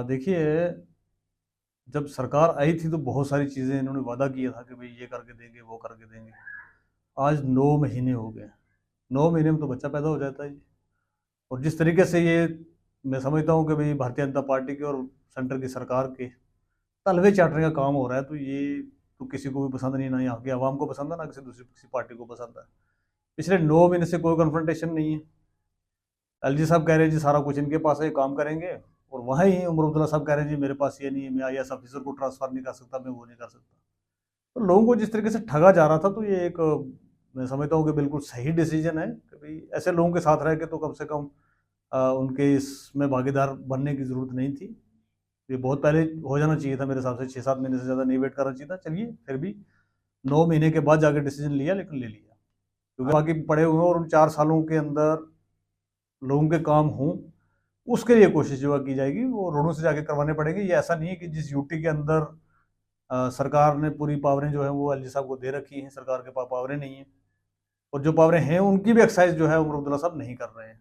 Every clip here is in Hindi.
देखिए, जब सरकार आई थी तो बहुत सारी चीज़ें इन्होंने वादा किया था कि भाई ये करके देंगे, वो करके देंगे। आज 9 महीने हो गए। 9 महीने में तो बच्चा पैदा हो जाता है जी। और जिस तरीके से ये मैं समझता हूँ कि भाई भारतीय जनता पार्टी के और सेंटर की सरकार के तलवे चाटने का काम हो रहा है, तो ये तो किसी को भी पसंद नहीं, ना यहाँ की आवाम को पसंद है, ना किसी पार्टी को पसंद है। पिछले 9 महीने से कोई कन्फ्रंटेशन नहीं है। एलजी साहब कह रहे हैं जी सारा कुछ इनके पास है, ये काम करेंगे। और वहीं उमर अब्दुल्ला साहब कह रहे हैं जी मेरे पास ये नहीं है, मैं आईएएस ऑफिसर को ट्रांसफर नहीं कर सकता, मैं वो नहीं कर सकता। तो लोगों को जिस तरीके से ठगा जा रहा था, तो ये एक मैं समझता हूँ कि बिल्कुल सही डिसीजन है कि भाई ऐसे लोगों के साथ रह के तो कम से कम उनके इसमें भागीदार बनने की ज़रूरत नहीं थी। ये बहुत पहले हो जाना चाहिए था मेरे हिसाब से, 6-7 महीने से ज़्यादा नहीं वेट करना चाहिए था। चलिए फिर भी 9 महीने के बाद जाके डिसीजन लिया, लेकिन ले लिया, क्योंकि बाकी पड़े हुए हैं और उन 4 सालों के अंदर लोगों के काम हों, उसके लिए कोशिश जो है की जाएगी, वो रोडों से जाके करवाने पड़ेंगे। ये ऐसा नहीं है कि जिस यूटी के अंदर सरकार ने पूरी पावरें जो है वो एलजी साहब को दे रखी हैं, सरकार के पास पावरें नहीं हैं। और जो पावरें हैं उनकी भी एक्सरसाइज जो है उमर अब्दुल्ला साहब नहीं कर रहे हैं।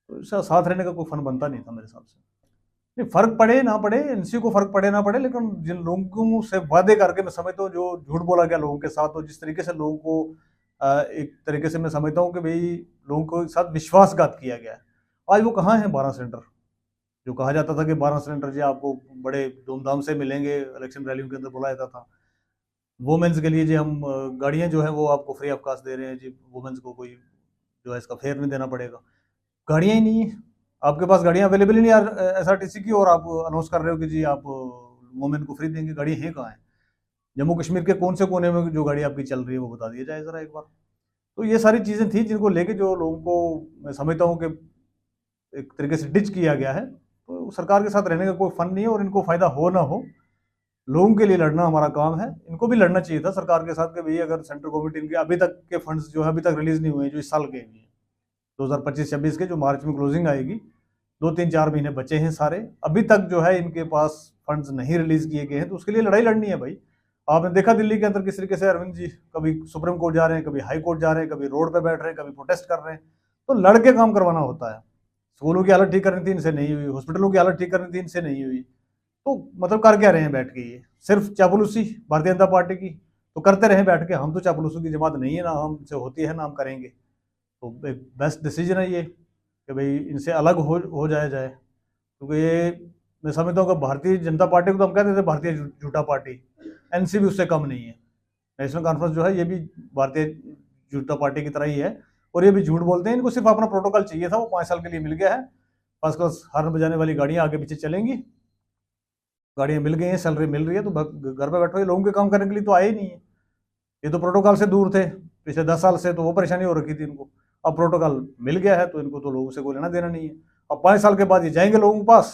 तो इसका साथ रहने का कोई फन बनता नहीं था मेरे हिसाब से। नहीं, फर्क पड़े ना पड़े, एनसी को फर्क पड़े ना पड़े, लेकिन जिन लोगों से वादे करके मैं समझता हूँ जो झूठ बोला गया लोगों के साथ, और जिस तरीके से लोगों को एक तरीके से मैं समझता हूँ कि भाई लोगों के साथ विश्वासघात किया गया है। आज वो कहाँ है 12 सिलेंडर? जो कहा जाता था कि 12 सिलेंडर जी आपको बड़े धूमधाम से मिलेंगे, इलेक्शन रैलियों के अंदर बोला जाता था। वुमेन्स के लिए जी हम गाड़ियाँ जो है वो आपको फ्री ऑफ कास्ट दे रहे हैं जी, वुमेन्स को कोई जो है इसका फेयर नहीं देना पड़ेगा। गाड़ियाँ ही नहीं है आपके पास, गाड़ियाँ अवेलेबल ही नहीं एसआरटीसी की, और आप अनाउंस कर रहे हो कि जी आप वुमेन को फ्री देंगे। गाड़ियाँ हैं कहाँ है? जम्मू कश्मीर के कौन से कोने में जो गाड़ी आपकी चल रही है वो बता दिया जाए ज़रा एक बार। तो ये सारी चीज़ें थी जिनको लेके जो लोगों को मैं समझता हूँ कि एक तरीके से डिच किया गया है। तो सरकार के साथ रहने का कोई फन नहीं है, और इनको फ़ायदा हो ना हो, लोगों के लिए लड़ना हमारा काम है। इनको भी लड़ना चाहिए था सरकार के साथ कि भाई अगर सेंट्रल गवर्नमेंट इनके अभी तक के फंड्स जो है अभी तक रिलीज नहीं हुए हैं, जो इस साल के भी 2025-26 के जो मार्च में क्लोजिंग आएगी, 2-3-4 महीने बचे हैं सारे, अभी तक जो है इनके पास फंड्स नहीं रिलीज किए गए हैं। तो उसके लिए लड़ाई लड़नी है भाई। आपने देखा दिल्ली के अंदर किस तरीके से अरविंद जी कभी सुप्रीम कोर्ट जा रहे हैं, कभी हाई कोर्ट जा रहे हैं, कभी रोड पे बैठ रहे हैं, कभी प्रोटेस्ट कर रहे हैं। तो लड़के काम करवाना होता है। स्कूलों की हालत ठीक करनी थी, इनसे नहीं हुई। हॉस्पिटलों की हालत ठीक करनी थी, इनसे नहीं हुई। तो मतलब कर क्या रहे हैं बैठ के? ये सिर्फ चापलूसी भारतीय जनता पार्टी की तो करते रहे बैठ के। हम तो चापलूसों की जमात नहीं है, ना हमसे होती है, ना हम करेंगे। तो एक बेस्ट डिसीजन है ये कि भाई इनसे अलग हो जाया जाए, क्योंकि ये मैं समझता हूँ कि भारतीय जनता पार्टी को तो हम कहते थे भारतीय झूठा पार्टी, एनसी भी उससे कम नहीं है। नेशनल कॉन्फ्रेंस जो है ये भी भारतीय जनता पार्टी की तरह ही है, और ये भी झूठ बोलते हैं। इनको सिर्फ अपना प्रोटोकॉल चाहिए था, वो 5 साल के लिए मिल गया है। फर्स्ट क्लास हॉर्न बजाने वाली गाड़ियाँ आगे पीछे चलेंगी, गाड़ियाँ मिल गई हैं, सैलरी मिल रही है, तो घर पे बैठो। ये लोगों के काम करने के लिए तो आए ही नहीं है। ये तो प्रोटोकॉल से दूर थे पिछले 10 साल से, तो वो परेशानी हो रखी थी इनको। अब प्रोटोकॉल मिल गया है तो इनको तो लोगों से कोई लेना देना नहीं है। अब 5 साल के बाद ये जाएंगे लोगों के पास,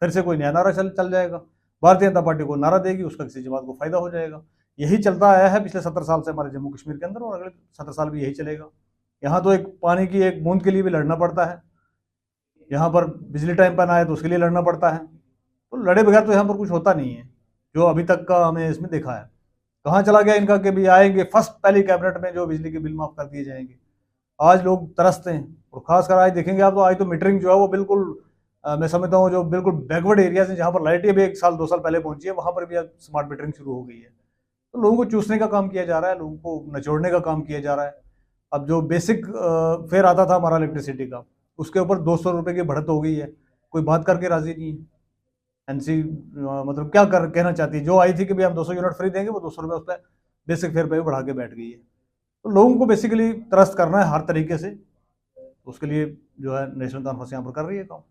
फिर से कोई नया नारा चल जाएगा। भारतीय जनता पार्टी को नारा देगी, उसका किसी जमात को फायदा हो जाएगा। यही चलता आया है पिछले 70 साल से हमारे जम्मू कश्मीर के अंदर, और अगले 70 साल भी यही चलेगा। यहाँ तो एक पानी की एक बूंद के लिए भी लड़ना पड़ता है, यहाँ पर बिजली टाइम पर ना आए तो उसके लिए लड़ना पड़ता है। तो लड़े बगैर तो यहाँ पर कुछ होता नहीं है, जो अभी तक का हमें इसमें देखा है। कहाँ चला गया इनका कि भी आएंगे फर्स्ट पहली कैबिनेट में जो बिजली के बिल माफ कर दिए जाएंगे। आज लोग तरसते हैं, और खासकर आज देखेंगे आप तो आज तो मीटरिंग जो है वो बिल्कुल मैं समझता हूँ जो बिल्कुल बैकवर्ड एरियाज हैं, जहाँ पर लाइटें भी 1-2 साल पहले पहुंची है, वहाँ पर भी आज स्मार्ट मीटरिंग शुरू हो गई है। तो लोगों को चूसने का काम किया जा रहा है, लोगों को नचोड़ने का काम किया जा रहा है। अब जो बेसिक फेयर आता था हमारा इलेक्ट्रिसिटी का, उसके ऊपर 200 रुपये की बढ़त हो गई है। कोई बात करके राजी नहीं है। एनसी मतलब क्या कहना चाहती है? जो आई थी कि भाई हम 200 यूनिट फ्री देंगे, वो 200 रुपये उस पर बेसिक फेयर पे बढ़ा के बैठ गई है। तो लोगों को बेसिकली त्रस्त करना है हर तरीके से, उसके लिए जो है नेशनल कॉन्फ्रेंस यहाँ पर कर रही है काम।